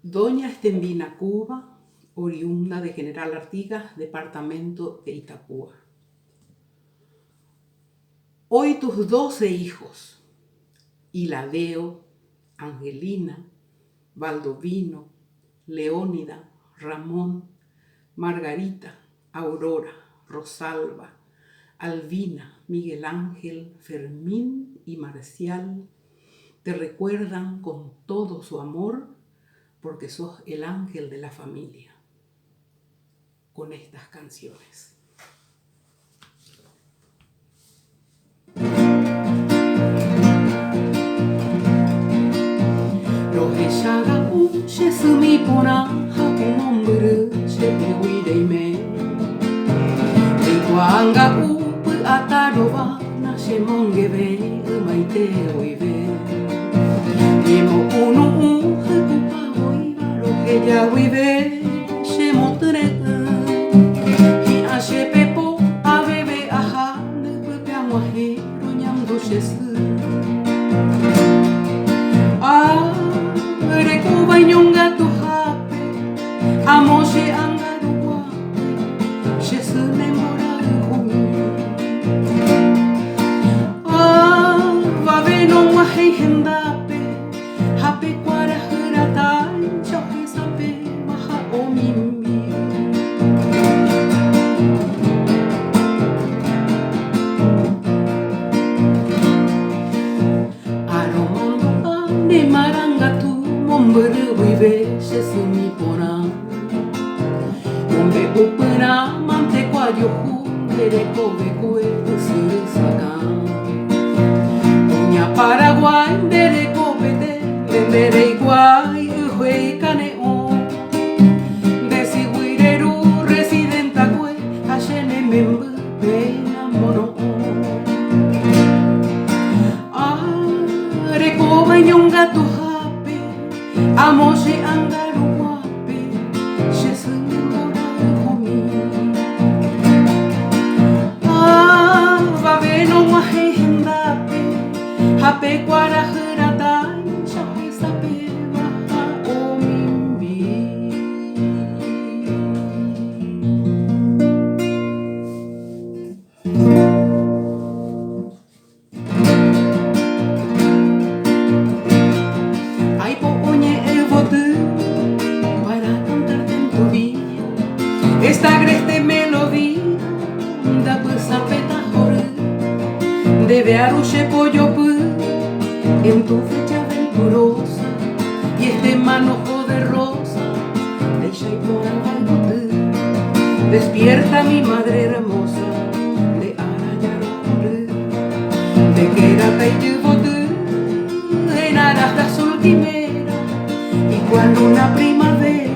Doña Estembina Cuba, oriunda de General Artigas, departamento de Itapúa. Hoy tus 12 hijos, Hiladeo, Angelina, Baldovino, Leónida, Ramón, Margarita, Aurora, Rosalba, Albina, Miguel Ángel, Fermín y Marcial, te recuerdan con todo su amor porque sos el ángel de la familia. Con estas canciones. Rohechaga uche sumipona hakumomburu shepehuireime Rikuanga upu ataroba na shemongebe umaite oive Yemo unu uhukupa Roheja uive shemotreka Hi ashepepo abebe aha Nupepe amuahero nyamdo shesu Rekuba inyonga tu hape Amoshe anga du guape Shesu nemora humi Vave no mahei hendape Hape kwara huratai Chohe sape maha omimbi Aromando ane maranga tu Mombere vive shesumi pona Mombe upena mante kwa yoku Dere kobe kue usuru saka Unya Paraguay dere kobe de Dendere iguay uhue kane o Desi huireru residenta kue Hashene membu pena mono Rekoba nyonga tu hape Amoshe angaru guape Shesu nemora homi Vave no mahe hendape Hape kwara huratai Shahe sape maha omimbi Ay po oñe evotu para cantarte en tu vida esta agreste melodía da pues sapeta jore debe arruche pollo en tu fecha venturosa y este manojo de rosa de shaipor al bote despierta mi madre hermosa de arañar de que era caiubote en aras de azul quimera y cuando una primavera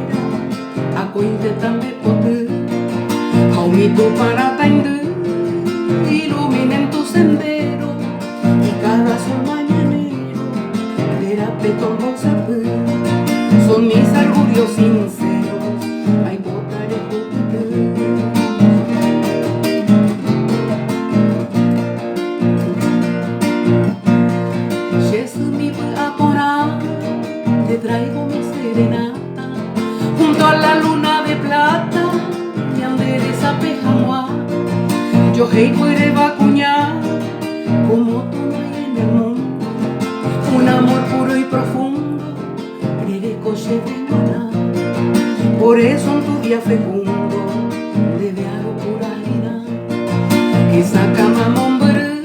acointe también pote aumito para tainde iluminen tu sendero y cada sol mañanero verá petón sape son mis augurios sinceros ay botaré te traigo mi serenata junto a la luna de plata y andereza pejamua yo hei puede vacuñar como tú no hay en el mundo un amor puro y profundo cree coche de nada por eso en tu día fecundo debe algo pura ira que saca mamombre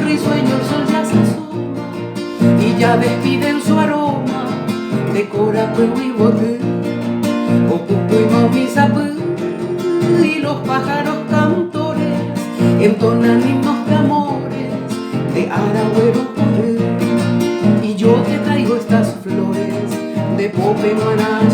risueño el sol ya se asoma y ya despiden su aroma decora pueblo y bote ocupo y maumisapu y los pájaros cantores entonan himnos de amores de aragüero y yo te traigo estas flores de pope maná